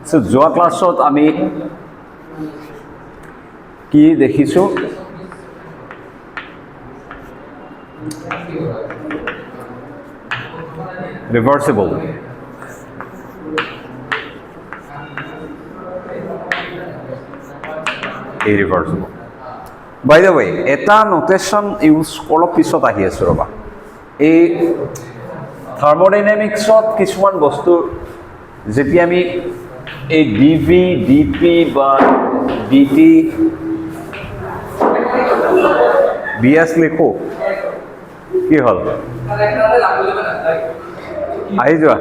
So যোৱা ক্লাছত আমি কি দেখিছো reversible irreversible by the way eta notation use অলপ পিছত আহি আছে ৰবা এই থার্মোডাইনামিক্সত কিছুমান বস্তু যেতিয়া আমি এই dv dp বা dt bs লিখো কি হল আহি যোৱা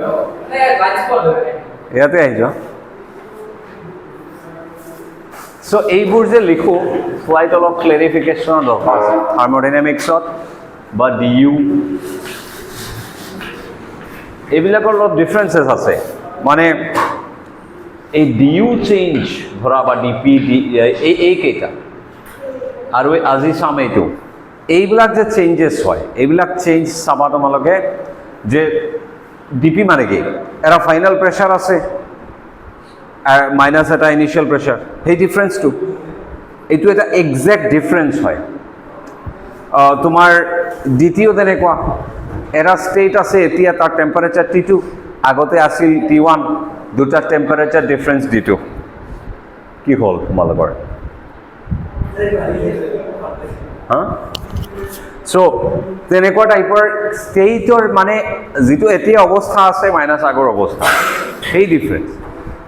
ইয়াতে আহি যোৱা সো এইবোৰ যে লিখো ফ্লাইট অলপ ক্লেৰিফিকেশ্যনৰ দৰকাৰ আছে থাৰ্মোডাইনামিক্সত বা du এইবিলাকৰ অলপ ডিফাৰেন্সেস আছে মানে এই du চেঞ্জ ধৰা বা dp এই কেইটা আৰু আজি চাম এইটো এইবিলাক যে চেঞ্জেস হয় এইবিলাক চেঞ্জ চাবা তোমালোকে যে dp মানে কি এটা ফাইনাল প্ৰেসাৰ আছে মাইনাস এটা ইনিশিয়াল প্ৰেসাৰ এই ডিফাৰেন্সটো এইটো এটা এক্সাক্ট ডিফাৰেন্স হয় তোমাৰ দ্বিতীয় তেনেকুৱা এটা ষ্টেট আছে এতিয়া তাৰ টেম্পাৰেচাৰ T2 আগতে আছিল T1 দুটা টেম্পাৰেচাৰ ডিফাৰেন্স D2 কি হল তোমালোকৰ হ্যাঁ সো তেনেকুৱা টাইপৰ ষ্টেটৰ মানে যেটো এতিয়া অৱস্থা আছে মাইনাস আগৰ অৱস্থা সেই ডিফাৰেন্স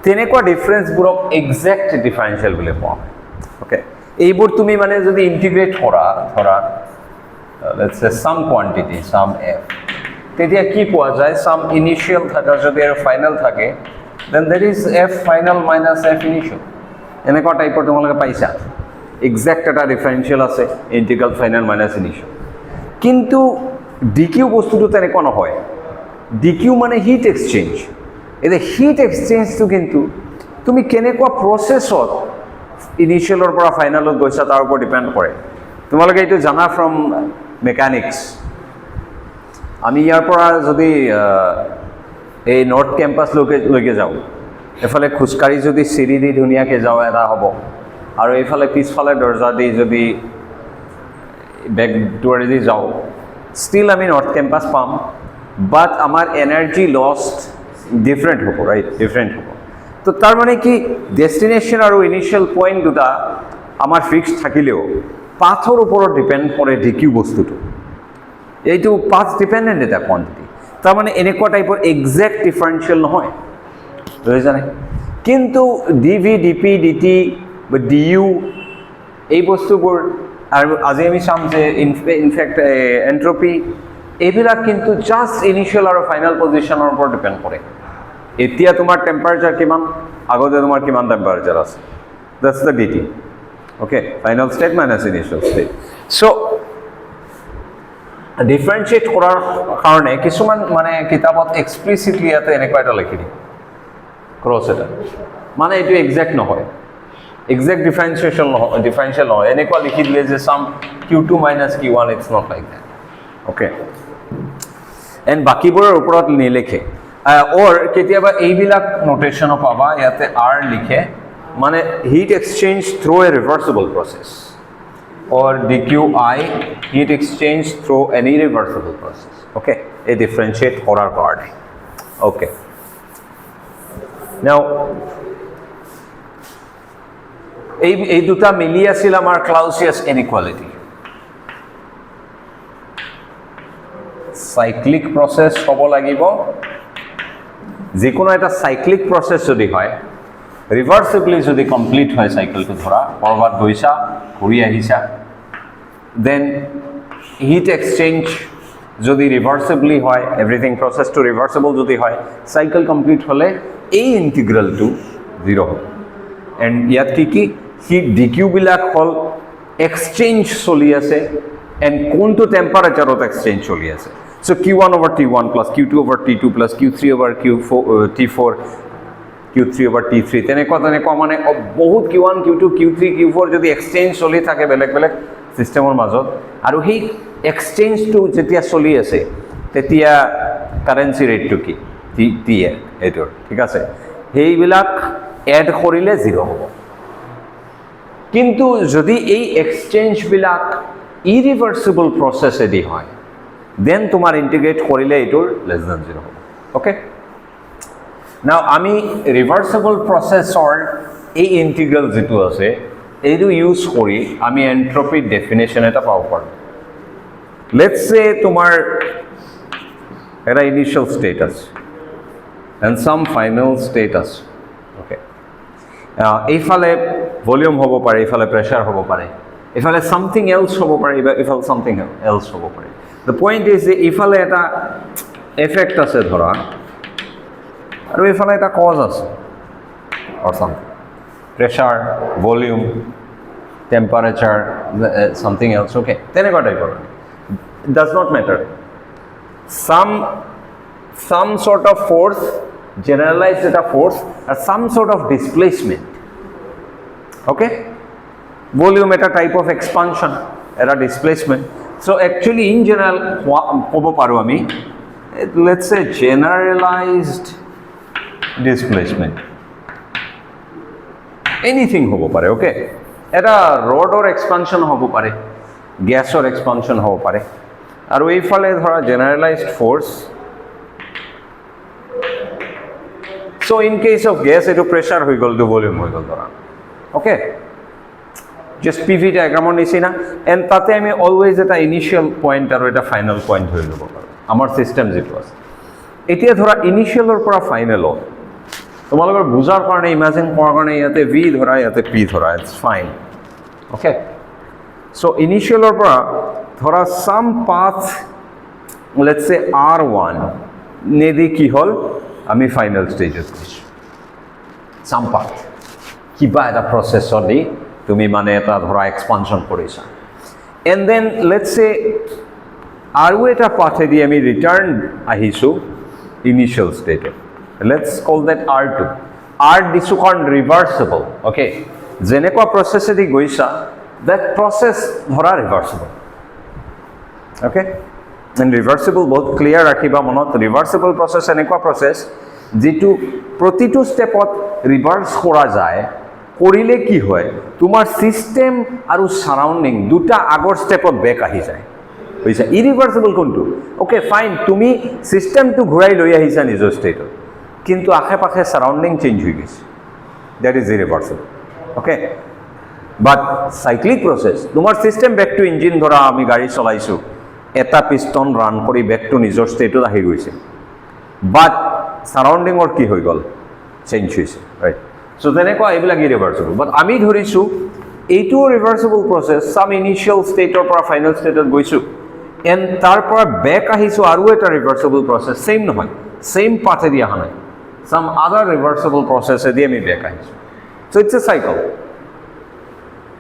তেনেকুৱা ডিফাৰেন্সবোৰক এক্সাক্ট ডিফাৰেন্সিয়েল বুলি কোৱা হয় ওকে এইবোৰ তুমি মানে যদি ইন্টিগ্ৰেট কৰা ধৰা let's say some quantity some f তেতিয়া কি পোৱা যায় some initial থাকে যদি আৰু ফাইনাল থাকে then there is f final minus f initial এনেকুৱা টাইপৰ তোমালোকে পাইছা এক্সাক্ট এটা ডিফাৰেন্সিয়েল আছে ইন্টিগ্ৰাল ফাইনাল মাইনাস ইনিশিয়াল কিন্তু dq বস্তুটো তেনেকুৱা নহয় dq মানে হিট এক্সচেঞ্জ এই হিট এক্সচেঞ্জটো কিন্তু তুমি কেনেকুৱা প্ৰসেছত ইনিশিয়ালৰ পৰা ফাইনালত গৈছা তাৰ ওপৰত ডিপেন্ড কৰে তোমালোকে এইটো জানা ফ্ৰম মেকানিক্স আমি ইয়াৰ পৰা যদি এই নৰ্থ কেম্পাস লৈকে যাওঁ এফালে খুচকাৰি যদি চিৰি দি ধুনিয়াকে যাওঁ এটা হ'ব আৰু এইফালে পিছফালে দৰজা দি যদি বেক ডোৰেদি যাওঁ ষ্টিল আমি নৰ্থ কেম্পাস পাম বাট আমাৰ এনাৰ্জি লষ্ট ডিফাৰেন্ট হ'ব ৰাইট ডিফাৰেন্ট হ'ব তো তাৰ মানে কি ডেস্টিনেশন আৰু ইনিশিয়াল পয়েন্ট দুটা আমাৰ ফিক্সড থাকিলেও পাথৰ ওপৰত ডিপেন্ড কৰে dq বস্তুটো এইটো পাথ ডিপেন্ডেন্ট এটা কোয়ান্টিটি তাৰ মানে এনেকুৱা টাইপৰ এক্সাক্ট ডিফাৰেন্সিয়েল নহয় বুজিছানে কিন্তু dv dp dt বা du এই বস্তুবোৰ আৰু আজি আমি চাম যে ইনফেক্ট এন্ট্ৰপি এইবিলাক কিন্তু জাস্ট ইনিশিয়াল আৰু ফাইনাল পজিশনৰ ওপৰত ডিপেন্ড কৰে এতিয়া তোমাৰ টেম্পাৰেচাৰ কিমান আগতে তোমাৰ কিমান টেম্পারেচার আছে that's the dt okay final state minus initial state so differentiate কৰাৰ কাৰণে কিছুমান মানে কিতাপত এক্সপ্লিসিটলি ইয়াতে এনেকুৱা এটা লিখি দিয়ে ক্ৰস এটা মানে এইটো এক্সাক্ট নহয় এক্সাক্ট ডিফাৰেন্সিয়েল নহয় এনেকুৱা লিখি দিলে যে সাম q2 minus q1 it's not like that okay and বাকিবোৰৰ ওপৰত নিলেখে or কেতিয়াবা এইবিলাক নোটেশন পাবা ইয়াতে r লিখে মানে heat exchange through a reversible process or dqi heat exchange through any reversible process okay a differentiate কৰাৰ কাৰণে okay now এই দুটা মিলি আছিল আমাৰ ক্লাউসিয়াস ইনইকুয়ালিটি সাইক্লিক প্রসেস হ'ব লাগিব যিকোনো এটা সাইক্লিক প্রসেস যদি হয় রিভার্সিবলি যদি কমপ্লিট হয় সাইকেলটো ধৰা কৰবাত গৈছা ঘূৰি আহিছা দেন হিট এক্সচেঞ্জ যদি রিভার্সিবলি হয় এভরিথিং প্রসেস টু রিভার্সিবল যদি হয় সাইকেল কমপ্লিট হলে এই ইন্টিগ্রালটো 0 হয় এন্ড ইয়াত কি হিট dq বিলাক হল এক্সচেঞ্জ চলি আছে এন্ড কোনটো টেম্পাৰেচাৰত এক্সচেঞ্জ চলি আছে so q1 over t1 plus q2 over t2 plus q3 over q4 t4 q3 over t3 তেনেকুৱা মানে বহুত q1 q2 q3 q4 যদি এক্সচেঞ্জ চলি থাকে বেলেগ বেলেগ সিস্টেমৰ মাজত আৰু সেই এক্সচেঞ্জটো যেতিয়া চলি আছে তেতিয়া কাৰেন্সি ৰেটটো কি t এটো ঠিক আছে সেইবিলাক এড কৰিলে 0 হ'ব কিন্তু যদি এই এক্সচেঞ্জবিলাক ইৰিভাৰ্চিবল প্ৰচেছেদি হয় দেন তোমাৰ ইণ্টিগ্ৰেট কৰিলে এইটোৰ লেছ দেন 0 হ'ব ওকে নাও আমি ৰিভাৰ্চিবল প্ৰচেছৰ এই ইণ্টিগ্ৰেল যেটো আছে এইটো ইউজ কৰি আমি এন্ট্ৰপিৰ ডেফিনেশ্যন এটা পাব পাৰোঁ লেটস সে তোমাৰ এটা ইনিশিয়াল ষ্টেট আছে and some final status okay এইফালে ভলিউম হ'ব পাৰে এইফালে প্ৰেছাৰ হ'ব পাৰে এইফালে something else হ'ব পাৰে এইফালে something else হ'ব পাৰে the point is যে এইফালে এটা এফেক্ট আছে ধৰা আৰু এইফালে এটা কজ আছে or something pressure volume temperature something else okay তেনেকুৱা টাইপৰ it does not matter some sort of force generalized data force or some sort of displacement okay volume at a type of expansion at a displacement so actually in general kobo paru ami let's say generalized displacement anything hobo pare okay eta rod or expansion hobo pare gas or expansion hobo pare aru ei phale dhora generalized force so in case of gas eto pressure hoi gol to volume hoi gol dhora okay just pv diagram on nisina and tate ami always eta initial point aru eta final point hoi lobo paru amar system jeto ase etia dhora initial or pora final ho তোমালোকৰ বুজাৰ কাৰণে imagine কৰাৰ কাৰণে ইয়াতে v ধৰা ইয়াতে p ধৰা it's fine okay so initial or পৰা ধৰা some path let's say r1 নেদি কি হল আমি ফাইনাল স্টেজত গৈছো some path কিবা এটা প্ৰসেছৰ দি তুমি মানে এটা ধৰা এক্সপানশন কৰিছা and then let's say আৰু এটা পাথে দি আমি ৰিটাৰ্ণ আহিছো initial ষ্টেটত let's call that r2 r দিছো কাৰণ ৰিভাৰ্সিবল okay যেনেকুৱা প্ৰসেছ দি গৈছা that process ধৰা ৰিভাৰ্সিবল okay and reversible বহুত ক্লিয়াৰ ৰাখিবা মনত ৰিভাৰ্সিবল প্ৰসেছ এনেকুৱা প্ৰসেছ যেটো প্ৰতিটো স্টেপত ৰিভাৰ্স কৰা যায় কৰিলে কি হয় তোমাৰ সিস্টেম আৰু সাৰাউন্ডিং দুটা আগৰ স্টেপত বেক আহি যায় বুজিছা ইৰিভাৰ্সিবল কোনটো ওকে ফাইন তুমি সিস্টেমটো ঘূৰাই লৈ আহিছা নিজৰ ষ্টেটত কিন্তু আশেপাশে সাৰাউন্ডিং চেঞ্জ হৈ গৈছে that is irreversible okay but cyclic process তোমাৰ সিস্টেম বেক টু ইঞ্জিন ধৰা আমি গাড়ী চলাইছো এটা পিস্টন ৰান কৰি বেক টু নিজৰ ষ্টেটত আহি গৈছে বাট সাৰাউন্ডিং অৰ কি হৈ গল চেঞ্জ হৈছে ৰাইট সো তেনেকুৱা এইবিলাক ইৰিভাৰ্সিবল বাট আমি ধৰিছো এইটো ৰিভাৰ্সিবল প্ৰসেছ সাম ইনিশিয়াল ষ্টেটৰ পৰা ফাইনাল ষ্টেটত গৈছো এণ্ড তাৰ পৰা বেক আহিছো আৰু এটা ৰিভাৰ্সিবল প্ৰসেছ সেম নহয় সেম পাথে দি অহা নাই সাম আদাৰ ৰিভাৰ্সিবল প্ৰসেছে দি আমি বেক আহিছো so it's a cycle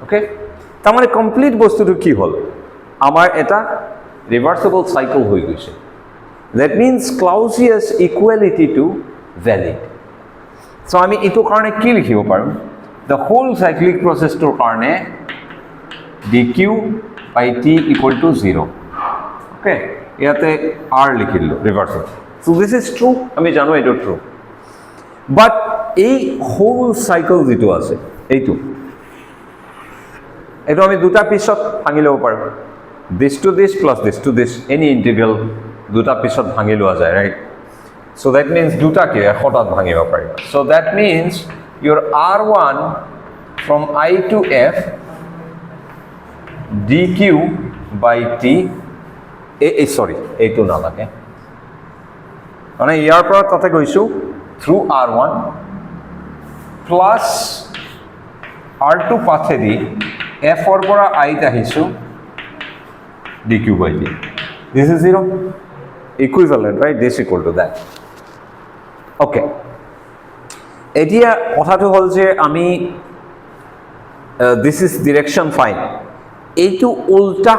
okay তাৰমানে কমপ্লিট বস্তুটো কি হল আমাৰ এটা reversible cycle হৈ গৈছে that means Clausius equality to valid so আমি এটো কাৰণে কি লিখিব পাৰো the whole cyclic process টোৰ কাৰণে dq by t equal to 0 okay ইয়াতে r লিখিলো reversible so this is true আমি জানো এটো true but এই whole cycle যেটো আছে এইটো আমি দুটা পিছত ভাঙি লব পাৰো this to this plus this to this any integral দুটা পিছত ভাঙি লোৱা যায় right so that means দুটা কি এশটাত ভাঙিব পাৰিবা so that means your r1 from I to f dq by t sorry এইটো না লাগে মানে ইয়াৰ পৰা তাতে গৈছো through r1 plus r2 পাথেদি f অৰ পৰা I ত আহিছো dq by d this is 0 equivalent right this equal to that okay এটিয়া কথাটো হল যে আমি this is direction fine এইটো উল্টা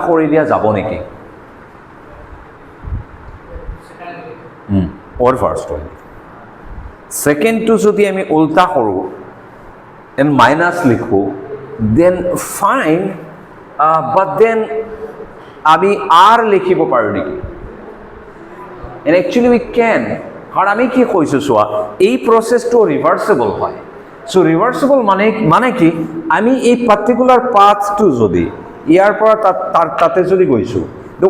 কৰি দিয়া যাব নেকি or first one second to যদি আমি উল্টা কৰো and minus লিখো then fine but then আমি r লিখিব পাৰো নেকি and actually we can কাৰণ আমি কি কৈছোঁ চোৱা এই প্ৰচেছটো ৰিভাৰ্চেবল হয় সো ৰিভাৰ্চেবল মানে কি আমি এই পাৰ্টিকুলাৰ পাথটো যদি ইয়াৰ পৰা তাতে যদি গৈছোঁ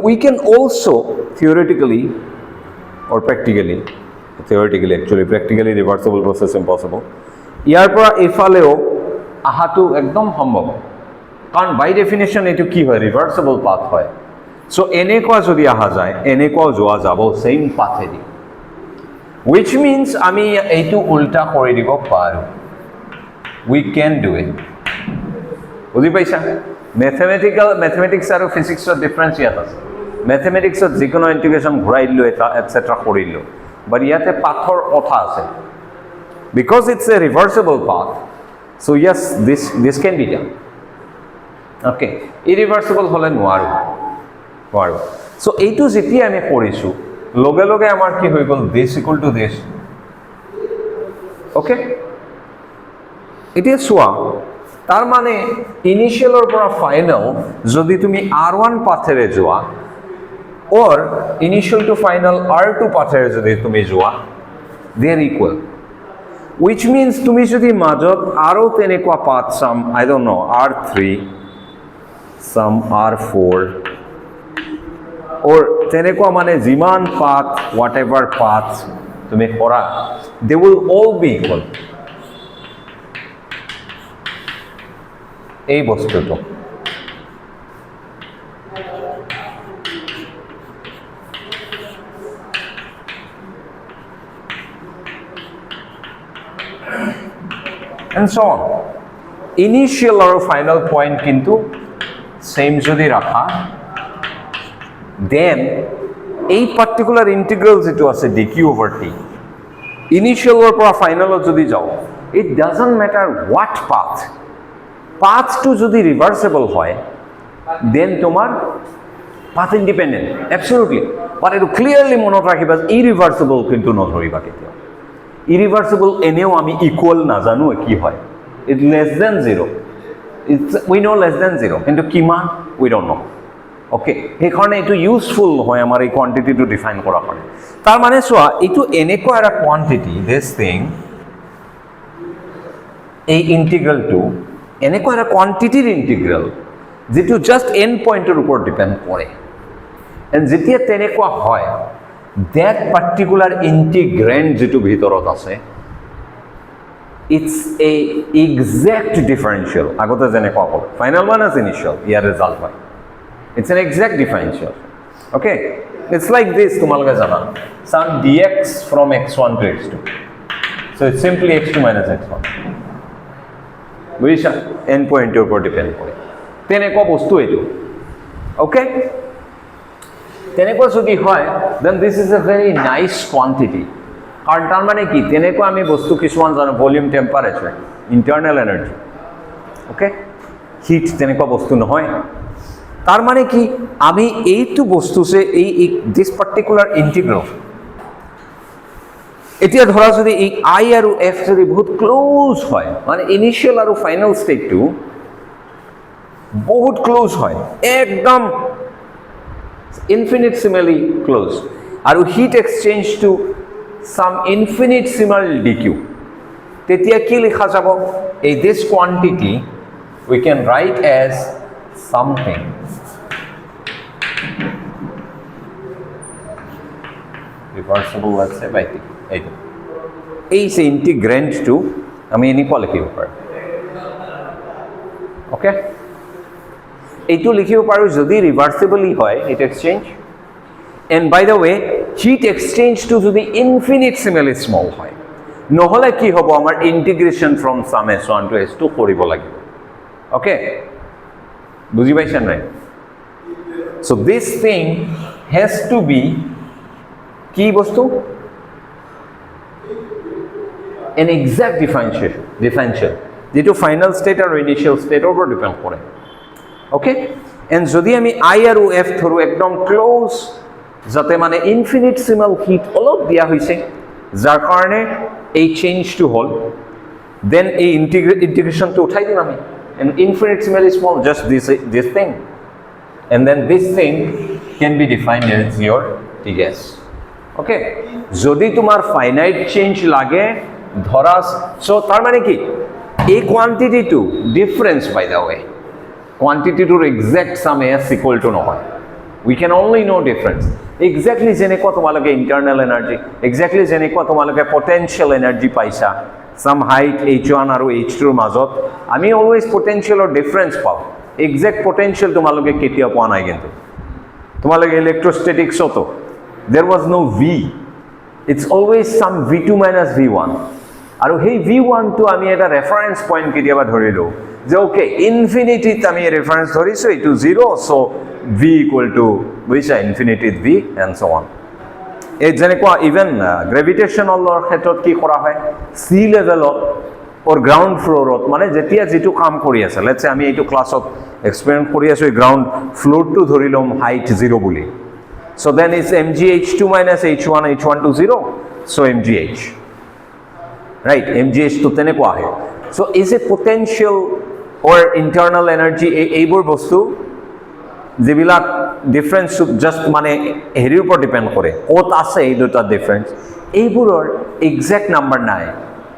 we can also' theoretically or practically actually practically reversible process impossible ইয়াৰ পৰা এফালেও আহাটো একদম সম্ভৱ কাৰণ বাই ডেফিনেশ্যন এইটো কি হয় ৰিভাৰ্চেবল পাথ হয় সো এনেকুৱা যদি আহা যায় এনেকুৱাও যোৱা যাব সেম পাথেদি which means আমি এইটো উল্টা কৰি দিব পাৰোঁ we can do it বুজি পাইছা মেথমেটিক্স আৰু ফিজিক্সৰ ডিফাৰেন্স ইয়াত আছে মেথমেটিক্সত যিকোনো ইন্টিগ্ৰেশ্যন ঘূৰাই দিলোঁ এটা এটচেট্ৰা কৰিলোঁ বাট ইয়াতে পাথৰ কথা আছে because it's a reversible path so' yes this can be done okay irreversible হ'লে নোৱাৰোঁ চ' এইটো যেতিয়া আমি কৰিছোঁ লগে লগে আমাৰ কি হৈ গ'ল দিছ ইকুৱেল টু দিছ অ'কে এতিয়া চোৱা তাৰ মানে ইনিচিয়েলৰ পৰা ফাইনেল যদি তুমি R1 পাথেৰে যোৱা or initial to final R2 পাথেৰে যদি তুমি যোৱা they are equal which means তুমি যদি মাজত আৰু তেনেকুৱা path some I don't know R3 some R4 or তেনেকুৱা মানে যিমান পাথ whatever path তুমি কৰা they will all be equal এই বস্তুটো and so on initial or final point কিন্তু same যদি রাখা then এই particular integral যেটো আছে dq over t initial or পৰা final যদি যাও it doesn't matter what path to যদি reversible হয় then তোমার path independent absolutely but it clearly মনত রাখিবা irreversible কিন্তু নধৰিবা কেতিয়া irreversible এনেও আমি equal না জানো কি হয় it less than 0 we know less than 0 কিন্তু কিমান we don't know okay এই কারণে এটো ইউজফুল হয় আমাৰ এই কোয়ান্টিটি টু ডিফাইন কৰা হয় তাৰ মানে সোয়া এটো এনেকুৱা এটা কোয়ান্টিটি this thing এই ইন্টিগ্ৰাল টু এনেকুৱা এটা কোয়ান্টিটিৰ ইন্টিগ্ৰাল যেটো জাস্ট এন্ড পয়েন্টেৰ ওপৰত ডিপেন্ড কৰে এন্ড যেতিয়া তেনেকুৱা হয় that particular integrand যেটো ভিতৰত আছে it's a exact differential আগতে যেনেকুৱা হ'ল final one as initial ইয়াৰ ৰিজাল্ট হয় it's an exact differential okay it's like this তোমালোকে জানা some dx from x1 to x2 so it's simply x2 minus x1 বুজিছা এন্ড পয়েন্টেৰ ওপৰত ডিপেন্ড কৰে তেনেকুৱা বস্তু এইটো okay তেনেকুৱা যদি হয় then this is a very nice quantity কাৰণ তাৰ মানে কি তেনেকুৱা আমি বস্তু কিছুমান জানো volume temperature internal energy okay heat তেনেকুৱা বস্তু নহয় তাৰ মানে কি আমি এইটো বস্তু সে এই দিস পাৰ্টিকুলাৰ ইন্টিগ্ৰাল এতিয়া ধৰা যদি এই i আৰু f যদি বহুত ক্লোজ হয় মানে ইনিশিয়াল আৰু ফাইনাল স্টেটটো বহুত ক্লোজ হয় একদম infinitesimally close আৰু heat exchange to some infinitesimal dq তেতিয়া কি লিখা যাব এই this quantity we can write as something reversible let's say by t এই সে integrand to আমি এনেকুৱা লিখিব পাৰো ওকে এইটো লিখিব পাৰো যদি রিভার্সিবলি হয় heat exchange and by the way heat exchange to যদি ইনফিনিটেসিমালি স্মল হয় নহলে কি হ'ব আমাৰ ইন্টিগ্ৰেশন from sum s1 two s2 কৰিব লাগিব ওকে বুজি পাইছেন নাই so this thing has to be কি বস্তু an exact differential যেটো ফাইনাল স্টেট আৰু ইনিশিয়াল স্টেটৰ ওপৰত ডিপেন্ড কৰে ওকে এন্ড যদি আমি i আৰু f ধৰো একদম ক্লোজ যাতে মানে ইনফিনিটেসিমাল হিট অলপ দিয়া হৈছে যাৰ কাৰণে এই চেঞ্জটো হল দেন এই ইন্টিগ্রেশনটো উঠাই দিম আমি and infinitesimally small just this thing and then this thing can be defined as your Ts okay, যদি তোমার ফাইনাইট চেঞ্জ লাগে ধরা, সো তার মানে কি এই কোৱান্টিটিটো ডিফাৰেন্স বাই দ্য ওয়ে, কোৱান্টিটিটোৰ exact sum as equal to নহয়, we can only know difference. Exactly যেনেকুৱা তোমালোকে ইণ্টাৰনেল এনাৰ্জি, এক্সাক্টলি যেনেকুৱা তোমালোকে পটেনচিয়েল এনাৰ্জি পাইছা সাম হাইট H1 আৰু H2ৰ মাজত, আমি অলৱেজ পটেনচিয়েলৰ ডিফাৰেন্স পাওঁ, এক্সাক্ট পটেনচিয়েল তোমালোকে কেতিয়া পোৱা নাই। কিন্তু তোমালোকে ইলেক্ট্ৰষ্টেটিক্সতো there was no V, it's always some V2 minus V1, আৰু সেই V1 টো আমি এটা ৰেফাৰেন্স পইণ্ট কেতিয়াবা ধৰিলো যে ওকে ইনফিনিটিত আমি ৰেফাৰেন্স ধৰিছো এইটো 0, সো V ইকুৱেল টু বুজিছা ইনফিনিটিত V এণ্ড সো অন। এই যেনেকুৱা ইভেন গ্ৰেভিটেশ্যনেলৰ ক্ষেত্ৰত কি কৰা হয়, সি লেভেলত or গ্ৰাউণ্ড ফ্ল'ৰত, মানে যেতিয়া যিটো কাম কৰি আছে, লেটছ আমি এইটো ক্লাছত এক্সপেৰিমেণ্ট কৰি আছো, এই গ্ৰাউণ্ড ফ্ল'ৰটো ধৰি ল'ম হাইট 0 বুলি, so then it's mgh2 minus h1, h1 to 0, so mgh, right, mgh to tenekwa hai, so is it potential or internal energy, এইবোৰ বস্তু যিবিলাক ডিফাৰেন্স জাস্ট মানে হেৰিৰ ওপৰত ডিপেণ্ড কৰে, ক'ত আছে এই দুটা ডিফাৰেন্স, এইবোৰৰ এক্সাক্ট নাম্বাৰ নাই,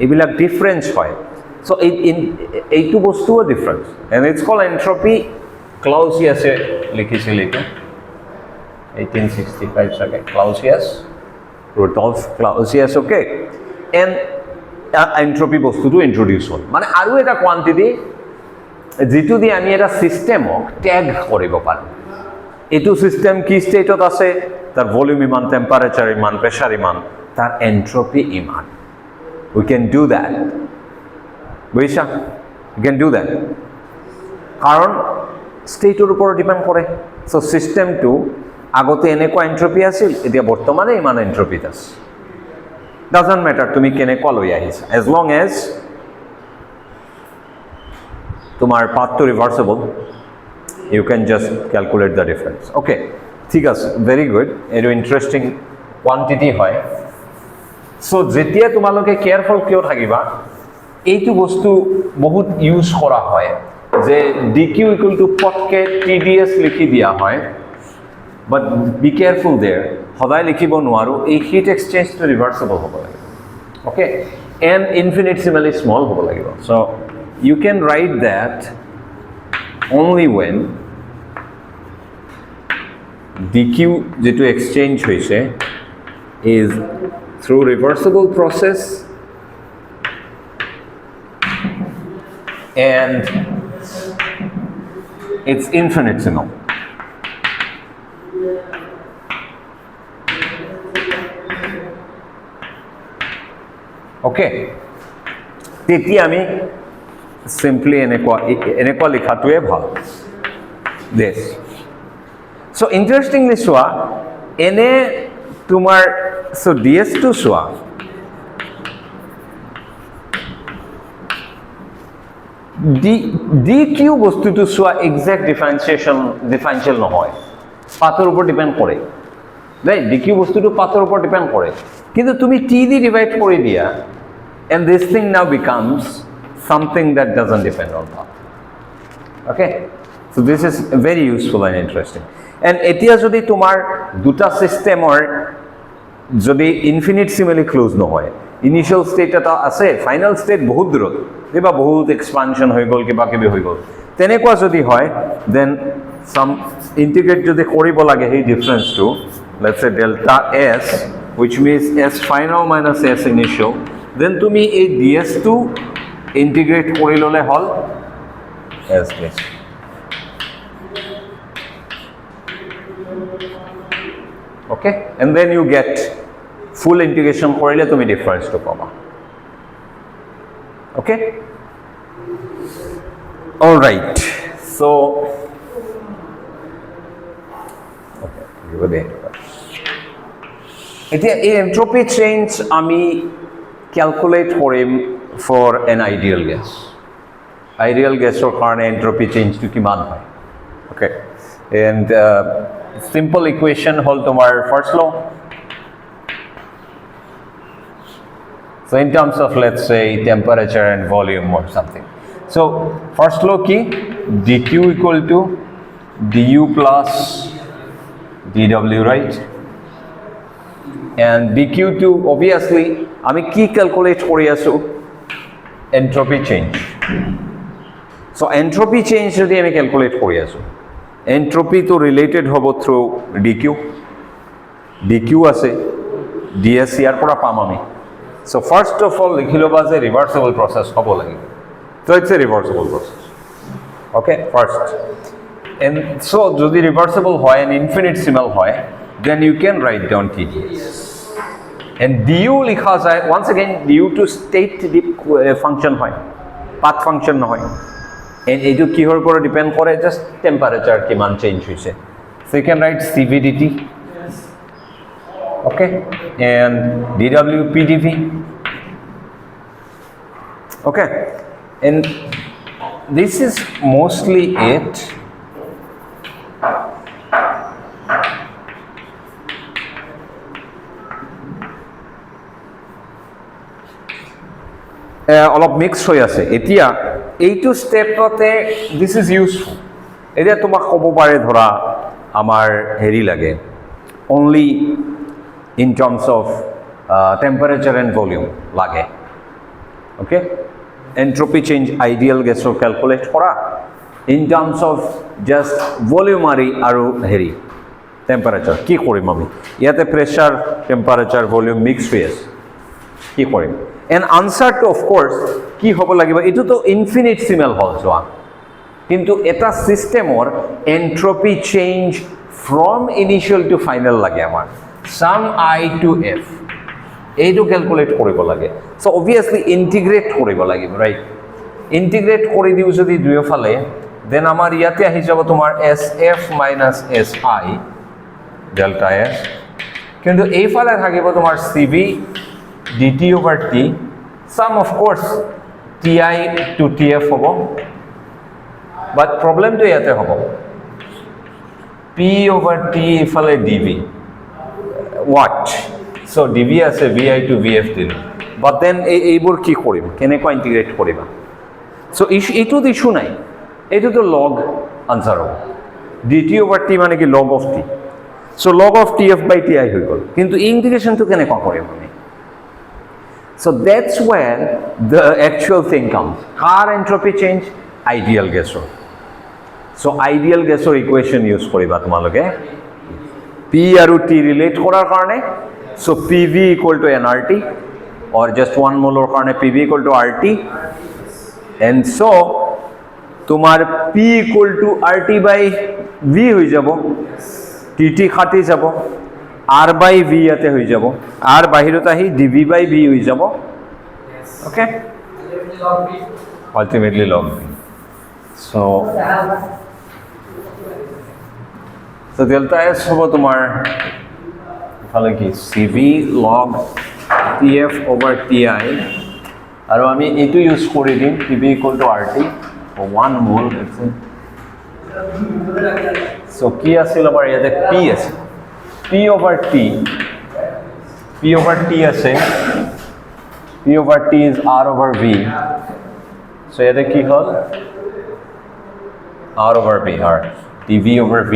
এইবিলাক ডিফাৰেন্স হয়। সো এইটো বস্তুও ডিফাৰেন্স, এণ্ড ইটছ কল্ড এন্ট্ৰপি। ক্লাউচিয়াছে লিখিছিল এইটো 1865 চাগে, ক্লাউচিয়াছ, ৰুডল্ফ ক্লাউচিয়াছ, ওকে, এণ্ড এন্ট্ৰপি বস্তুটো ইন্ট্ৰডিউচ হ'ল, মানে আৰু এটা কোৱান্টিটি যিটো দি আমি এটা চিষ্টেমক টেগ কৰিব পাৰোঁ, এইটো চিষ্টেম কি ষ্টেটত আছে, তাৰ ভলিউম ইমান, টেম্পাৰেচাৰ ইমান, প্ৰেছাৰ ইমান, তাৰ এন্ট্ৰপি ইমান, উই কেন ডু দ্যাট, বুজিছা, উই কেন ডু দ্যাট, কাৰণ ষ্টেটৰ ওপৰত ডিপেণ্ড কৰে। চ' চিষ্টেমটো আগতে এনেকুৱা এন্ট্ৰপি আছিল, এতিয়া বৰ্তমানে ইমান এন্ট্ৰপিত আছে, ডাজন্ট মেটাৰ তুমি কেনেকুৱা লৈ আহিছা, এজ লং এজ তোমাৰ পাথটো ৰিভাৰ্চেবল, you can just calculate the difference. Okay, ঠিক আছে, ভেৰি গুড, এইটো ইণ্টাৰেষ্টিং কোৱান্টিটি হয়। চ' যেতিয়া তোমালোকে কেয়াৰফুল কিয় থাকিবা, এইটো বস্তু বহুত ইউজ কৰা হয় যে ডি কিউ ইকুৱেল টু পটকে TdS লিখি দিয়া হয়, বাট বি কেয়াৰফুল দেয়াৰ, সদায় লিখিব নোৱাৰোঁ, এই হিট এক্সচেঞ্জটো ৰিভাৰ্চেবল হ'ব লাগিব, অ'কে, এণ্ড ইনফিনিটেচিমেলি স্মল হ'ব লাগিব। So' you can write that only when D Q যিটো এক্সচেঞ্জ হৈছে is through reversible process and it's infinitesimal. Okay, তেতিয়া আমি simply এনেকুৱা লিখাটোৱে ভাল। this, so interestingly চোৱা, এনে তোমাৰ so ds টো চোৱা, ডি কিউ বস্তুটো চোৱা এক্সাক্ট ডিফাৰেঞ্চিয়েল নহয়, পাথৰ ওপৰত ডিপেণ্ড কৰে, ৰাইট, ডি কিউ বস্তুটো পাথৰ ওপৰত ডিপেণ্ড কৰে, কিন্তু তুমি টি দি ডিভাইড কৰি দিয়া এণ্ড দিছ থিং নাও becomes something that doesn't depend on path. Okay, so' this is very useful and interesting. And এতিয়া যদি তোমাৰ দুটা ছিষ্টেমৰ যদি ইনফিনিটেচিমেলি ক্লোজ নহয়, ইনিচিয়েল ষ্টেট এটা আছে, ফাইনেল ষ্টেট বহুত দূৰত, কিবা বহুত এক্সপানশ্যন হৈ গ'ল, কিবা কিবি হৈ গ'ল, তেনেকুৱা যদি হয়, দেন চাম ইণ্টিগ্ৰেট যদি কৰিব লাগে সেই ডিফাৰেঞ্চটো, let's a delta S which means S final minus S initial, then তুমি এই ডি এছটো ইণ্টিগ্ৰেট কৰি ল'লে হ'ল S this. Okay, and then you get full integration কৰিলে তুমি ডিফাৰেঞ্চটো পাবা। Okay, all right, so okay, এতিয়া এই এন্ট্ৰপি চেঞ্জ আমি ক্যালকুলেট কৰিম for an ideal gas. Ideal গেছৰ কাৰণে এন্ট্ৰপি চেঞ্জটো কিমান হয়, অ'কে, এণ্ড simple equation হ'ল তোমাৰ first law. So in terms of, let's say, temperature and volume or something. So first law key, dq equal to du plus dw, right? and dq2 obviously আমি কি calculate কৰি আছো এন্ট্ৰপি change so এন্ট্ৰপি change যদি আমি calculate কৰি আছো এন্ট্ৰপি তো related হ'ব থ্ৰু dq আছে ds ইয়াৰ পৰা পাম আমি সো ফার্স্ট অফ অল লিখি লবা যে রিভার্সিবল প্রসেস হ'ব লাগিব so it's a reversible process okay first and so যদি রিভার্সিবল হয় and infinitesimal হয় then you can write down tds and du লিখা যায় once again du to state the function হয় path function নহয় and এইটো কিহৰ পৰা ডিপেন্ড কৰে just temperature কিমান চেঞ্জ হৈছে so you can write cv dt okay and dw pdv okay and this is mostly it অলপ মিক্স হৈ আছে এতিয়া এইটো স্টেপতে দিস ইজ ইউজফুল এতিয়া তোমাক ক'ব পাৰে ধৰা আমাৰ হেৰি লাগে only in terms of temperature and volume লাগে okay entropy change ideal gasor calculate করা in terms of just volumeary আৰু হেৰি temperature কি কৰিম আমি ইয়াতে pressure temperature volume mix হৈ আছে কি কৰিম and answer to of course কি হ'ব লাগিব এটো তো infinitesimal হল যোৱা কিন্তু এটা সিস্টেমৰ entropy change from initial to final লাগে আমাৰ sum I to f এইটো ক্যালকুলেট কৰিব লাগে সো obviously integrate কৰিব লাগিব ৰাইট integrate কৰি দিও যদি দুয়োফালে দেন আমাৰ ইয়াতে আহি যাব তোমাৰ sf - si delta s কিন্তু এইফালে থাকিব তোমাৰ cv dt over t sum of course ti to tf হ'ব but problem to ইয়াতে হ'ব p over t ইফালে dv what so dv আছে vi to vf Dil but then এইবোৰ কি কৰিম কেনেকৈ ইন্টিগ্ৰেট কৰিবা so এইটো ইস্যু নাই এইটো তো log আনসার হ'ব dt over t মানে কি log of t so log of tf by ti হৈ গল কিন্তু ইন্টিগ্রেশন তো কেনেকৈ কৰিম আমি so that's where the actual thing comes car entropy change ideal gasor so ideal gasor equation use কৰিবা তোমালোকে p আৰু t relate কৰাৰ কাৰণে so pv equal to nrt or just 1 mole or কাৰণে pv equal to rt and so তোমার p equal to rt by v হৈ যাব tt খাটি যাব r by v ইয়াতে হৈ যাব r বাহিৰত আহি dv by v হৈ যাব okay ultimately log v so delta s হ'ব তোমাৰ ইফালে কি cv log tf over ti আৰু আমি এইটো ইউজ কৰি দিম pv equal to rt for 1 mole let's say so কি আছিল আমাৰ ইয়াতে p আছে p over t আছে p over t is r over v so ইয়াতে কি হল r over v r dv over v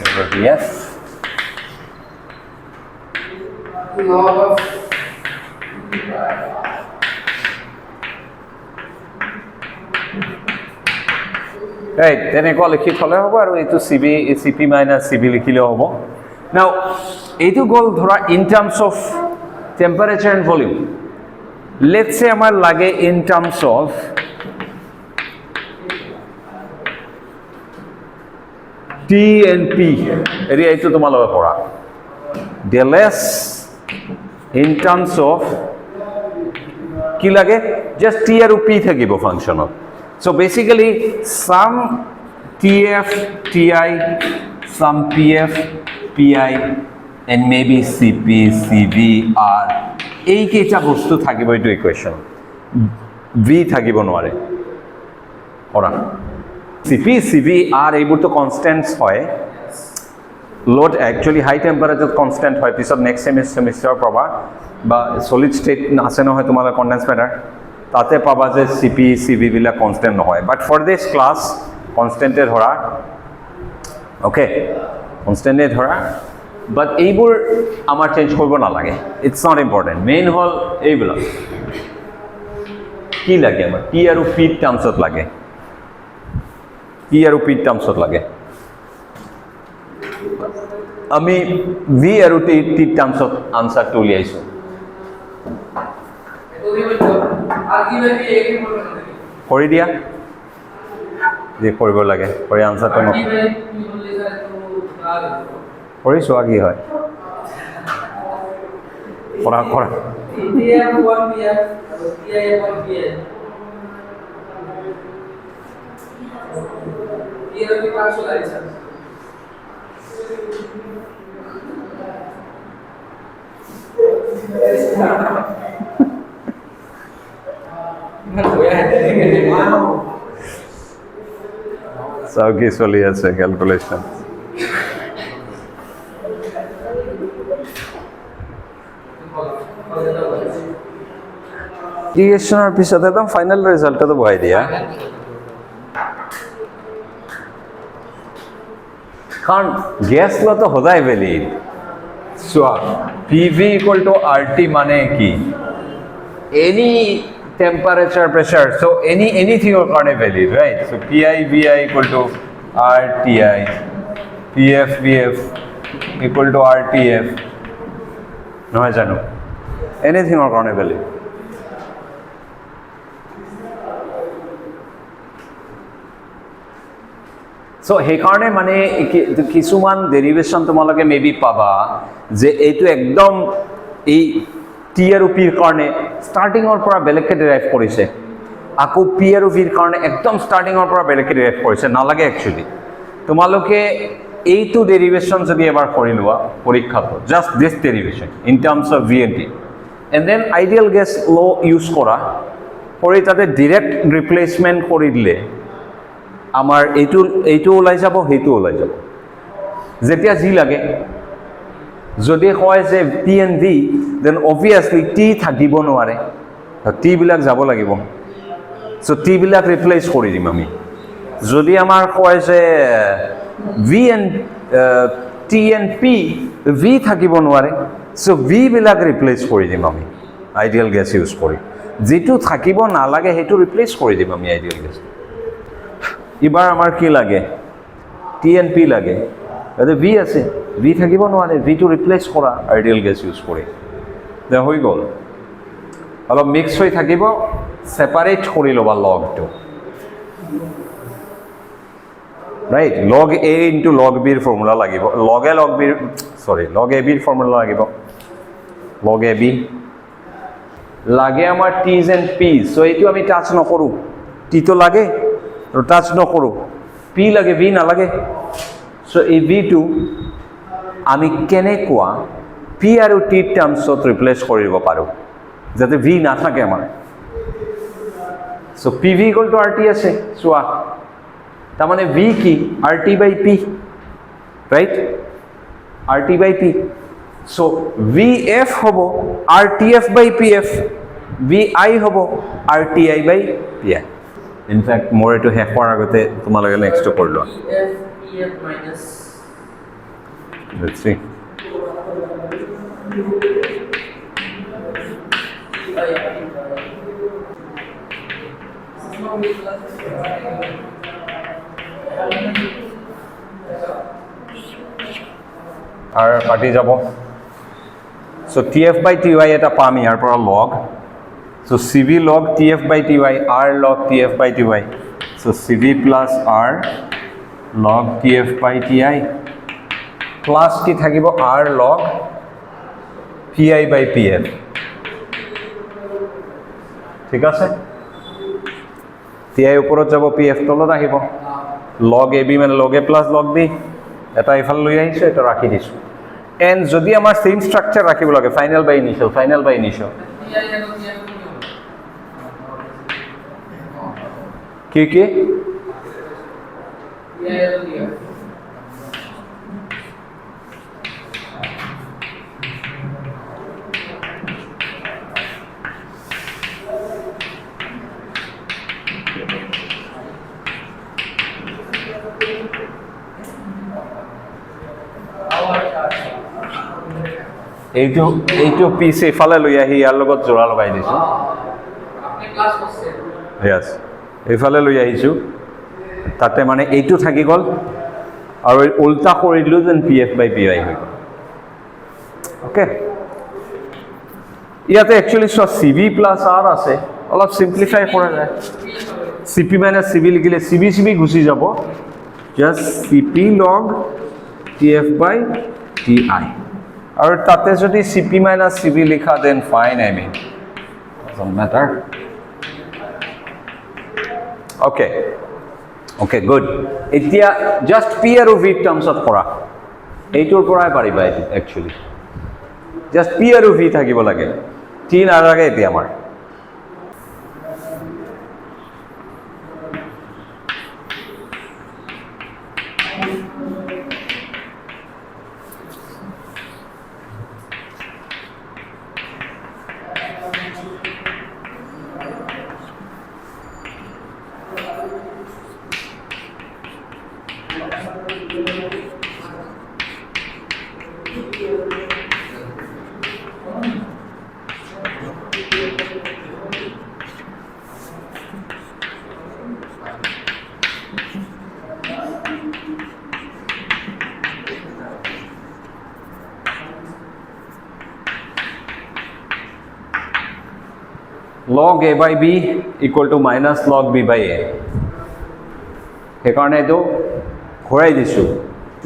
over vf log of right তেনেকুৱা লিখি থলে হ'ব আৰু এইটো cp minus cv লিখিলে হ'ব now এইটো গল ধৰা in terms of temperature and volume let's say আমাৰ লাগে in terms of t and p এৰি এইটো তোমালোকে কৰা del s in terms of কি লাগে just t আৰু p থাকিব ফাংশনত so basically sum tf ti sum pf pi and maybe cp cv r এই কেইটা বস্তু থাকিব এইটো ইকুৱেশ্যন v থাকিব নোৱাৰে কৰা cp cv r এইবোৰ তো কনস্ট্যান্টস হয় load actually high temperature constant হয় পিছত next semester পাবা বা solid state আছে নহয় তোমালোকৰ কনডেন্স ম্যাটাৰ তাতে পাবা যে cp cv বিলা কনস্ট্যান্ট নহয় বাট ফৰ দিস ক্লাস কনস্ট্যান্টে ধৰা ওকে কনস্ট্যান্টে ধৰা বাট এইবোৰ আমাৰ চেঞ্জ কৰিব নালাগে, ইটছ নট ইম্পৰ্টেণ্ট। মেইন হ'ল এইবিলাক কি লাগে আমাৰ পি আৰু পিৰ টাৰ্মছত লাগে, পি আৰু পিৰ টাৰ্মছত লাগে। আমি ভি আৰু টি টাৰ্মছত আনচাৰটো উলিয়াইছোঁ। কৰি দিয়া যি কৰিব লাগে কৰি আনচাৰটো কৰি চোৱা কি হয়, কৰা কৰা। চাও কি চলি আছে ক্যালকুলেশন। ইকুয়েশনৰ পিছত একদম ফাইনাল ৰিজাল্টটো বহাই দিয়া, কাৰণ গ্যাস লটো সদায় ভ্যালিড। চোৱা PV equal to RT মানে কি, any temperature pressure, so anything or কাৰণে valid, right? So PI VI equal to RTI, PF VF equal to RTF, নহয় জানো? anything or কাৰণে valid। so সেইকাৰণে মানে কিছুমান ডেৰিভেশ্যন তোমালোকে মেবি পাবা যে এইটো একদম এই টি আৰু পিৰ কাৰণে ষ্টাৰ্টিঙৰ পৰা বেলেগকৈ ডেৰাইভ কৰিছে, আকৌ পি আৰু ভিৰ কাৰণে একদম ষ্টাৰ্টিঙৰ পৰা বেলেগকৈ ডেৰাইভ কৰিছে, নালাগে একচুৱেলি। তোমালোকে এইটো ডেৰিভেশ্যন যদি এবাৰ কৰি লোৱা পৰীক্ষাটো, just this derivation in terms of V and T, and then ideal gas law' use কৰা, কৰি তাতে ডিৰেক্ট ৰিপ্লেচমেণ্ট কৰি দিলে আমাৰ এইটো ওলাই যাব, সেইটো ওলাই যাব যেতিয়া যি লাগে। যদি কয় যে T and V, then obviously T থাকিব নোৱাৰে, টিবিলাক যাব লাগিব। চ' টিবিলাক ৰিপ্লেচ কৰি দিম আমি। যদি আমাৰ কয় যে V and T and P, V থাকিব নোৱাৰে, চ' ভিবিলাক ৰিপ্লেচ কৰি দিম আমি আইডিয়েল গেছ ইউজ কৰি। যিটো থাকিব নালাগে সেইটো ৰিপ্লেচ কৰি দিম আমি আইডিয়েল গেছ। এবাৰ আমাৰ কি লাগে, টি এণ্ড পি লাগে, ইয়াতে ভি আছে, ভি থাকিব নোৱাৰে, ভিটো ৰিপ্লেচ কৰা আইডিয়েল গেছ ইউজ কৰি, হৈ গ'ল। অলপ মিক্স হৈ থাকিব, ছেপাৰেট কৰি ল'বা লগটো, ৰাইট? লগ এ ইনটু লগ বিৰ ফৰ্মুলা লাগিব, লগ এ বিৰ ফৰ্মুলা লাগিব, লগ এ বি লাগে আমাৰ টিজ এণ্ড পিজ। চ' এইটো আমি টাচ নকৰোঁ, টিটো লাগে আৰু টাচ নকৰোঁ, পি লাগে, ভি নালাগে। চ' এই ভিটো আমি কেনেকুৱা পি আৰু টিৰ টাৰ্মছত ৰিপ্লেচ কৰিব পাৰোঁ যাতে ভি নাথাকে আমাৰ। So' P V equal to R T আছে, চোৱা তাৰমানে ভি কি, R T by P, right? R T by P. So' V F হ'ব R T F by P F, V I হ'ব R T I by P I. In fact মোৰ এইটো শেষ হোৱাৰ আগতে তোমালোকে নেক্সটটো কৰি লোৱা। Let's see. আৰু কাটি যাব। So' T F by T Y এটা পাম ইয়াৰ পৰা log. So' C V log T F by T Y, R log T F by T Y. So' C V plus R log T F by T I plus কি থাকিব, R log P I by P F. ঠিক আছে? T I ওপৰত যাব, P F তলত আহিব। লগ A B মানে লগ A plus log B, এটা ইফালে লৈ আহিছোঁ, এটা ৰাখি দিছোঁ। এণ্ড যদি আমাৰ চেইম ষ্ট্ৰাকচাৰ ৰাখিব লাগে, ফাইনেল বাই ইনিচিয়েল, ফাইনেল বাই ইনিচিয়েল। কি কি? এইটো পিচ এইফালে লৈ আহি ইয়াৰ লগত জোৰা লগাই দিছোঁ আপনি ক্লাস করছেন য়েছ এইফালে লৈ আহিছোঁ তাতে মানে এইটো থাকি গ'ল আৰু উল্টা কৰি দিলোঁ যেন পি এফ বাই পি আই হৈ গ'ল অ'কে ইয়াতে একচুৱেলি চোৱা চি বি প্লাছ আৰ আছে অলপ চিম্প্লিফাই কৰা যায় C P minus C B লিখিলে চি বি গুচি যাব just C P log T F by T I আৰু তাতে যদি C P minus C B লিখা then fine I mean doesn't matter okay okay good এতিয়া জাষ্ট পি আৰু V টাৰ্মছত কৰা এইটোৰ পৰাই পাৰিবা এইটো একচুৱেলি জাষ্ট পি আৰু ভি থাকিব লাগে টি নালাগে এতিয়া আমাৰ log a by b equal to minus log b by a সেইকাৰণে এইটো ঘূৰাই দিছোঁ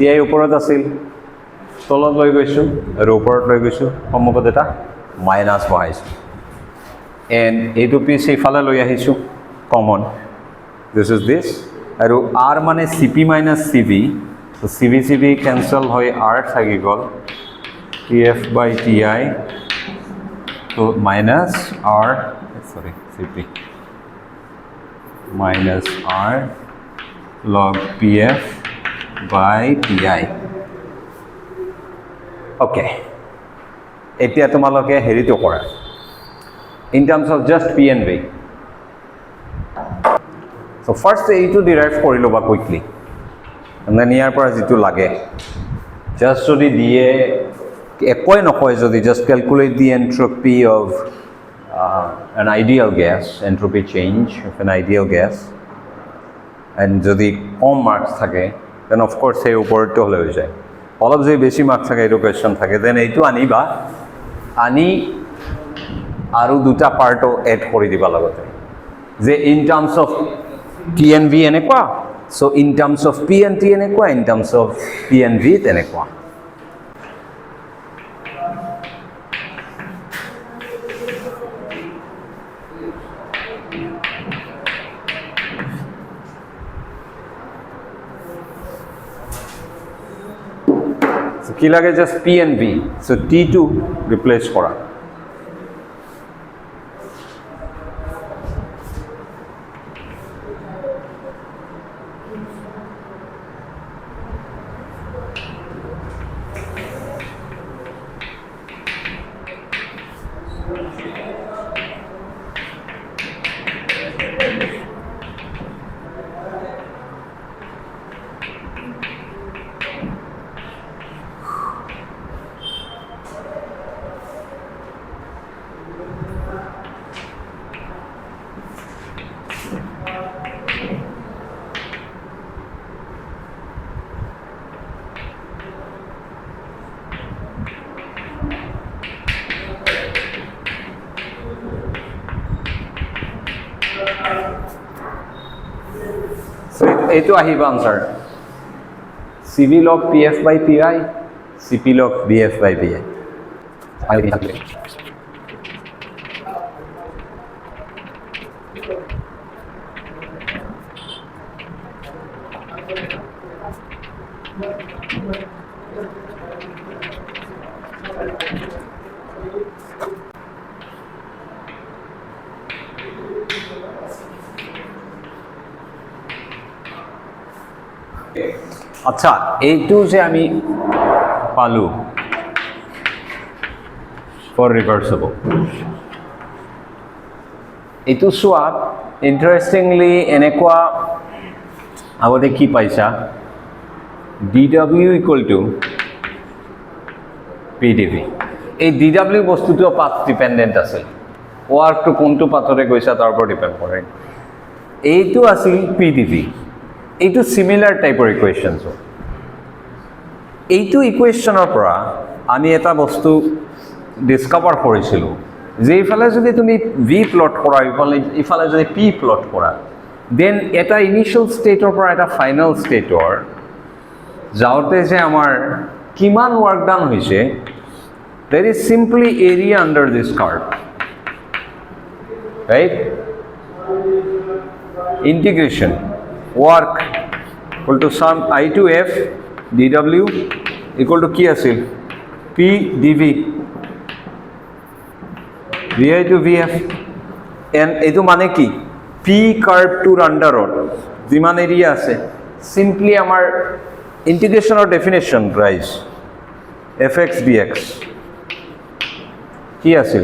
ইয়াৰ ওপৰত আছিল তলত লৈ গৈছোঁ আৰু ওপৰত লৈ গৈছোঁ সন্মুখত এটা মাইনাছ বহাইছোঁ এণ্ড এইটো পিচ এইফালে লৈ আহিছোঁ কমন দিছ ইজ দিছ আৰু আৰ মানে C P minus C B C B cancel হৈ আৰ থাকি গ'ল T F by T I তো minus R sorry CP minus R log PF by PI okay এতিয়া তোমালোকে হেৰিটো কৰা in terms of just P and V so first এইটো derive কৰি ল'বা quickly and then ইয়াৰ পৰা যিটো লাগে just যদি দিয়ে একোৱে নকয় যদি just calculate the entropy of an ideal gas, entropy change of an ideal gas, and যদি কম মার্কস থাকে then of course সেই ওপৰটো হলে হৈ যায় অলপ যদি বেছি মাৰ্কস থাকে এইটো কোয়েশ্চন থাকে then এইটো আনিবা আনি আৰু দুটা পাৰ্টও এড কৰি দিবা লগতে যে in terms of P and V এনেকুৱা so in terms of P and T এনেকুৱা in terms of P and V তেনেকুৱা কি লাগে just P and V so T to replace করা এইটো আহিব answer CV log PF by PI CP log BF by BI আচ্ছা এইটো যে আমি পালো ফর রিভার্সিবল এইটো চোৱা ইন্টাৰেস্টিংলি এনেকুৱা আগতে কি পাইছা dw equal to pdv এই DW বস্তুটো পাথ ডিপেন্ডেন্ট আছিল ৱাৰ্কটো কোনটো পাথৰে গৈছা তাৰ ওপৰত ডিপেন্ড কৰে এইটো আছিল PdV এইটো সিমিলাৰ টাইপৰ ইকুৱেশ্যনছ এইটো ইকুৱেশ্যনৰ পৰা আমি এটা বস্তু ডিস্কভাৰ কৰিছিলোঁ যে ইফালে যদি তুমি V প্লট কৰা ইফালে যদি P প্লট কৰা দেন এটা ইনিশিয়েল ষ্টেটৰ পৰা এটা ফাইনেল ষ্টেটৰ যাওঁতে যে আমাৰ কিমান ৱৰ্ক ডান হৈছে that is simply area under this curve right integration work equal to sum I to F dW equal to কি আছিল P dV VI to VF and এইটো মানে কি P curve to আন্ডাৰত যিমান এৰিয়া আছে simply আমাৰ ইন্টিগ্ৰেশনৰ definition ৰাইজ fx dx কি আছিল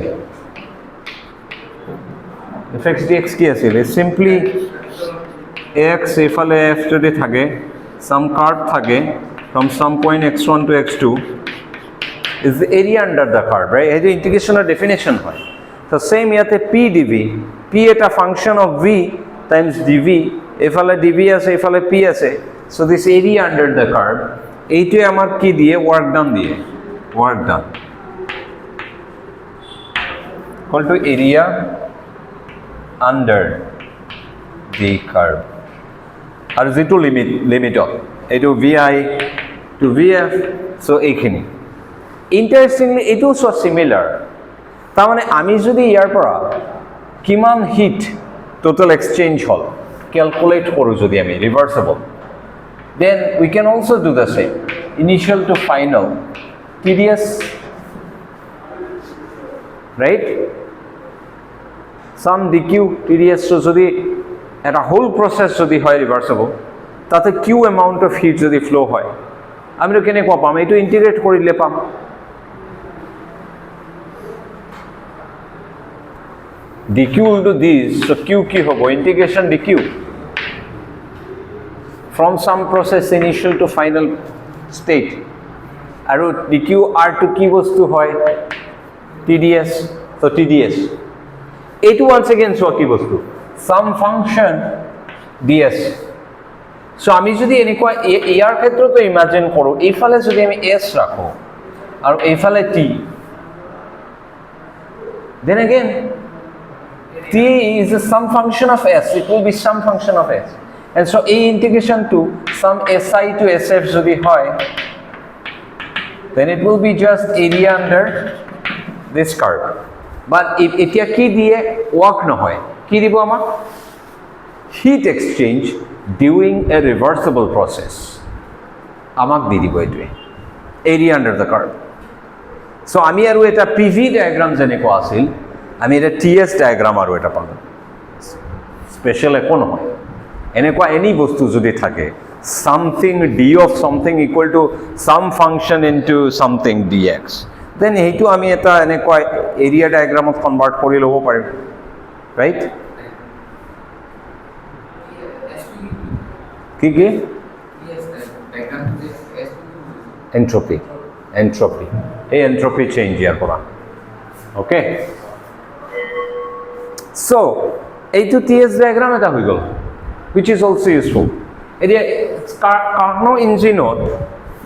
fx dx কি আছিল simply x এফালে f যদি থাকে some curve থাকে from some point x1 to x2 is the area under the curve right এই ইন্টিগ্রেশনের ডেফিনেশন হয় so same ইয়াতে p dv p এটা function of v times dv এফালে dv আছে এফালে p আছে so this area under the curve এইটোই আমার কি দিয়ে work done দিয়ে work done equal to area under the curve আর যেটো লিমিটত এইটো vi to vf so এইখিনি ইন্টারেস্টিংলি এটো সো সিমিলার তার মানে আমি যদি ইয়ার পৰা কিমান হিট টোটাল এক্সচেঞ্জ হল ক্যালকুলেট কৰো যদি আমি reversible then we can also do the same initial to final TDS right some dq TDS so যদি এটা হোল প্রসেস যদি হয় রিভার্সিবল তাতে q amount of heat যদি ফ্লো হয় আমি তো কেনেকুৱা পাম এইটো ইন্টিগ্ৰেট কৰিলে পাম dq into this so q কি হ'ব integration dq from some process initial to final state আৰু dq r to কি বস্তু হয় TDS so TDS এইটো once again so কি বস্তু some function ds so আমি যদি এনেকুৱা ইয়াৰ ক্ষেত্ৰটো ইমাজিন কৰো এইফালে যদি আমি s ৰাখো আৰু এইফালে t then again t is some function of s it will be some function of s and so a integration to some si to sf যদি হয় then it will be just area under this curve but if etia ki diye work নহয় কি দিব আমাক heat exchange during a reversible process আমাক দি দিব এটোৱে area under the curve so আমি আৰু এটা PV diagram যেনেকুৱা আছিল আমি এটা TS diagram আৰু এটা পাম স্পেশাল একো নহয় এনেকুৱা এনি বস্তু যদি থাকে something d of something equal to some function into something dx then এইটো আমি এটা এনেকুৱা এৰিয়া ডায়াগ্ৰামত কনভাৰ্ট কৰি ল'ব পাৰিম right কি entropy এই entropy change ইয়াৰ পৰা okay so এইটো TS diagram এটা হৈ গ'ল which is also useful এতিয়া কাৰ্নো ইঞ্জিনত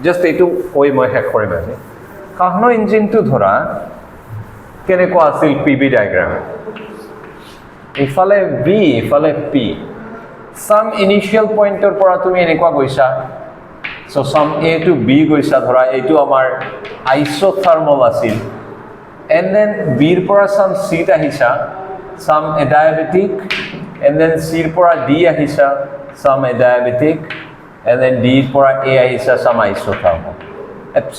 just এইটো কৈ মই শেষ কৰিম আজি কাৰ্নো ইঞ্জিনটো ধৰা কেনেকুৱা আছিল PV diagram ইফালে V ইফালে P some initial pointer পৰা তুমি এনেকুৱা গৈছা so some A to B গৈছা ধৰা এইটো আমাৰ isothermal আছিল and then B ৰ পৰা some C আহিছা some adiabatic and then C ৰ পৰা D আহিছা some adiabatic and then D ৰ পৰা A আহিছা some isothermal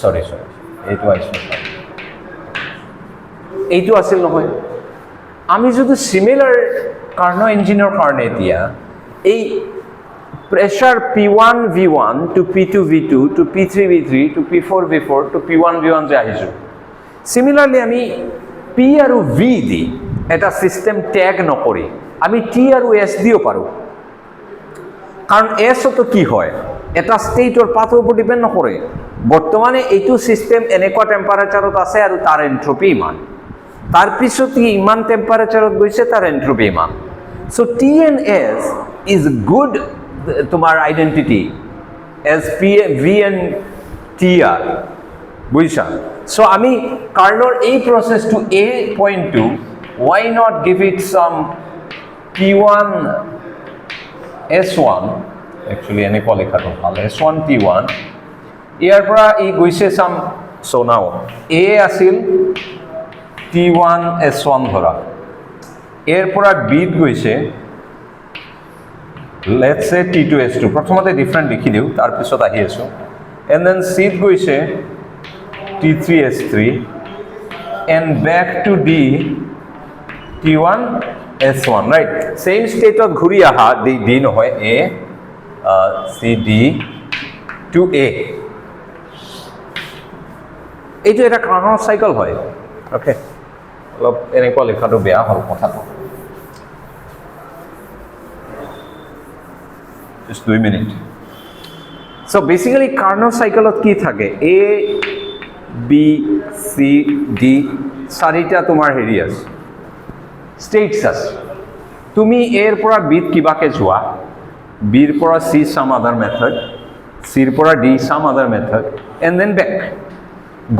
sorry এইটো isothermal এইটো আছিল নহয় আমি যদি সিমিলার কার্নো ইঞ্জিনৰ কাৰণে এতিয়া এই pressure P1 V1 to P2 V2 to P3 V3 to P4 V4 to P1 V1 যে আহিছো সিমিলারলি আমি P আৰু V দি এটা সিস্টেম ট্যাগ নকৰি আমি T আৰু S দিও পাৰো কাৰণ S তো কি হয় এটা স্টেটৰ পাথৰ ওপৰত ডিপেন্ড নকৰে বৰ্তমানে এইটো চিষ্টেম এনেকুৱা টেম্পাৰেচাৰত আছে আৰু তাৰ এন্ট্ৰপি ইমান, তাৰপিছত ইমান টেম্পাৰেচাৰত গৈছে তাৰ এন্ট্ৰপি ইমান। So' T and S is good তোমাৰ identity as V and T R, বুজিছা? চ' আমি কাৰ্ণৰ এই প্ৰচেছটো এ পইণ্টটো why not give it some T1 S1, actually এনেকুৱা লেখাটো ভাল, S1 T1, ইয়াৰ পৰা ই গৈছে চাম, চ' নাও এ আছিল T1 S1 ধৰা, এৰ পৰা বিত গৈছে লেটছ সে T2 S2, প্ৰথমতে ডিফাৰেণ্ট লিখি দিওঁ তাৰপিছত আহি আছোঁ, এণ্ড দেন চিত গৈছে T3 S3 and back to D T1 S1, right? Same state of ঘূৰি আহা, D নহয় A, C D to A. এইটো এটা কাৰ্ণৰ চাইকেল হয়, অ'কে? অলপ এনেকুৱা লেখাটো বেয়া হ'ল কথাটো, just 2 minutes. So basically কাৰ্ণৰ চাইকেলত কি থাকে? A, B, C, D, চাৰিটা তোমাৰ হেৰি আছে, ষ্টেটছ আছে। তুমি এৰ পৰা বিত কিবাকে যোৱা, বিৰ পৰা চি সাম আদাৰ মেথড, চিৰ পৰা ডি সাম আদাৰ মেথড, এণ্ড দেন বেক।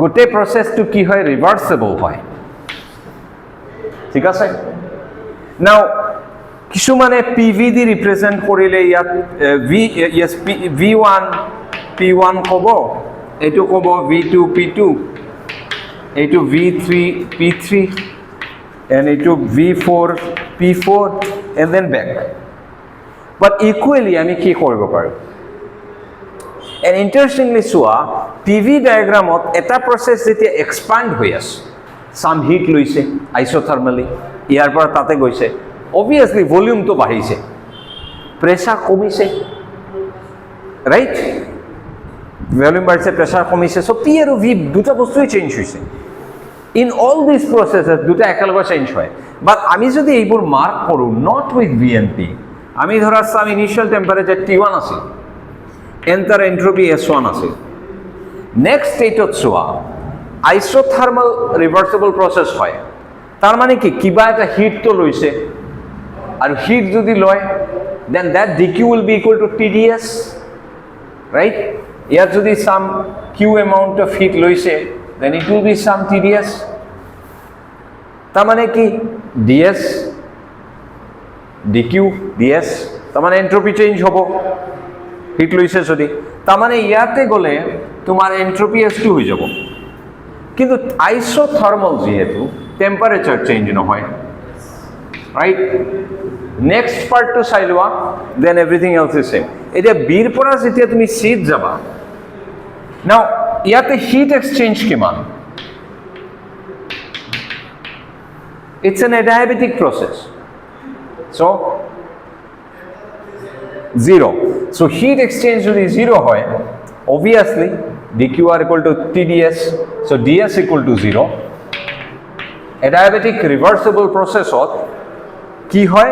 গোটেই প্ৰচেছটো কি হয়? ৰিভাৰ্চেবল হয়, ঠিক আছে? নাও কিছুমানে পি ভি দি ৰিপ্ৰেজেণ্ট কৰিলে ইয়াত V1 P1 ক'ব, এইটো ক'ব V2 P2, এইটো V3 P3, and এইটো V4 P4, and then back. But equally আমি কি কৰিব পাৰোঁ? And interestingly চোৱা, PV ডায়াগ্ৰামত এটা প্ৰচেছ যেতিয়া এক্সপাণ্ড হৈ আছে, চাম হিট লৈছে আইচোথাৰ্মেলি, ইয়াৰ পৰা তাতে গৈছে, অবভিয়াছলি ভলিউমটো বাঢ়িছে, প্ৰেছাৰ কমিছে, ৰাইট? ভলিউম বাঢ়িছে, প্ৰেছাৰ কমিছে, চ' পি আৰু ভি দুটা বস্তুৱেই চেঞ্জ হৈছে। ইন অল দিছ প্ৰচেছেছ দুটা একেলগে চেঞ্জ হয়, বাট আমি যদি এইবোৰ মাৰ্ক কৰোঁ not with V N P, আমি ধৰা চাম ইনিচিয়েল টেম্পাৰেচাৰ T1 আছিল, এণ্টাৰ এন্ট্ৰপি S1 আছিল, নেক্সট ষ্টেটত চোৱা আইচোথাৰ্মেল ৰিভাৰ্চেবল প্ৰচেছ হয়, তাৰমানে কি কিবা এটা হিটটো লৈছে, আৰু হিট যদি লয় then that d Q will be equal to T d S, right? ইয়াত যদি some Q amount of heat লৈছে then it will be some T d S, তাৰমানে কি d S d Q d S, তাৰমানে entropy change হ'ব hit লৈছে যদি, তাৰমানে ইয়াতে গ'লে তোমাৰ এন্ট্ৰপি S2 হৈ যাব। কিন্তু আইচোথাৰ্মেল যিহেতু টেম্পাৰেচাৰ চেঞ্জ নহয়, ৰাইট? নেক্সট পাৰ্টটো চাই লোৱা, then everything else is same. এতিয়া বিৰ পৰা যেতিয়া তুমি চিত যাবা, নাও ইয়াতে হিট এক্সচেঞ্জ কিমান? It's an adiabatic process, so' 0. So heat exchange যদি 0 হয়, obviously dqr equal to tds, so ds equal to 0. Adiabatic reversible processত কি হয়?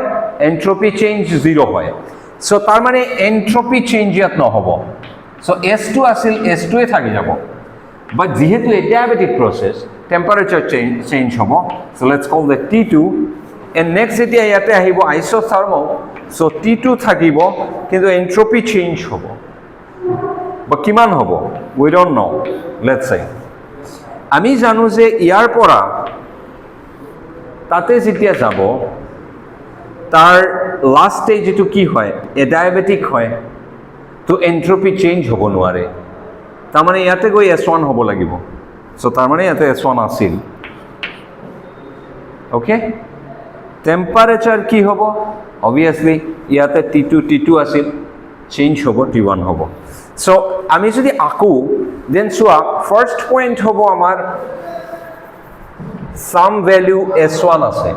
entropy change 0 হয়, so তাৰ মানে entropy change ইয়াত নহ'ব, so S2 আছিল S2 এ থাকি যাব, but যেহেতু adiabatic process temperature change হ'ব, so let's call that T2, and next যেতিয়া ইয়াতে আহিব isothermal, so T2 থাকিব কিন্তু এন্ট্ৰপি চেঞ্জ হ'ব, বা কিমান হ'ব? উই ডোন্ট নো, লেটছ সে আমি জানো যে ইয়াৰ পৰা তাতে যেতিয়া যাব তাৰ লাষ্ট ষ্টেজ যিটো কি হয়? এডায়াবেটিক হয়, তো এন্ট্ৰপি চেঞ্জ হ'ব নোৱাৰে, তাৰমানে ইয়াতে গৈ S1 হ'ব লাগিব, চ' তাৰমানে ইয়াতে S1 আছিল, অ'কে? টেম্পাৰেচাৰ কি হ'ব? অবভিয়াছলি ইয়াতে T2 আছিল, চেঞ্জ হ'ব T1 হ'ব। চ' আমি যদি আকো দেন চোৱা ফাৰ্ষ্ট পইণ্ট হ'ব আমাৰ সাম ভ্যালু S1 আছে,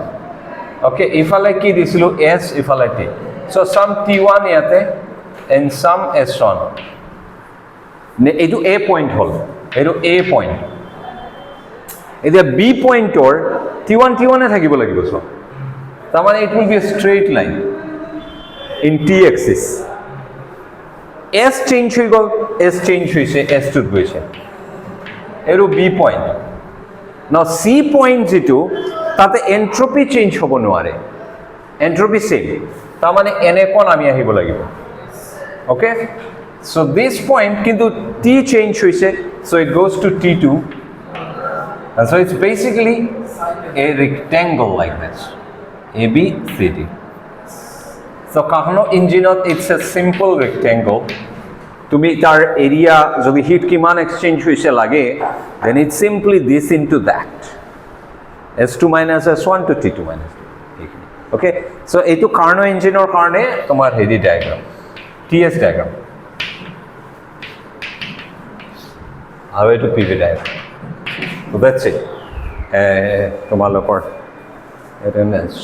অ'কে? ইফালে কি দিছিলোঁ S, ইফালে T, চ' সাম T1 ইয়াতে এণ্ড সাম S1, এইটো A পইণ্ট হ'ল, এইটো A পইণ্ট। এতিয়া B পইণ্টৰ T1 এ থাকিব লাগিব, চ' তাৰমানে it will be a straight line in t axis, S change হৈ গ'ল, এছ চেঞ্জ হৈছে, এছ টুত গৈছে, এইটো বি পইণ্ট। ন চি পইণ্ট যিটো তাতে এন্ট্ৰপি চেঞ্জ হ'ব নোৱাৰে, এন্ট্ৰপি চেম, তাৰমানে এনেকুৱা নামি আহিব লাগিব। অ'কে, চ' দিছ পইণ্ট কিন্তু টি চেঞ্জ হৈছে, so' it goes to T2, and so it's basically a rectangle like this, ABCD. So Carnot engine it's a simple rectangle. তুমি তার এরিয়া যদি হিট কিমান এক্সচেঞ্জ হয়েছে লাগে, then it's simply this into that, S2 minus S1 to T2 minus okay. So এইটো Karnaugh ইঞ্জিনৰ কাৰণে তোমাৰ হেৰি ডায়াগ্ৰাম, TS ডায়াগ্ৰাম, আৰু এইটো PV diagram. So that's it, তোমালোকৰ attendance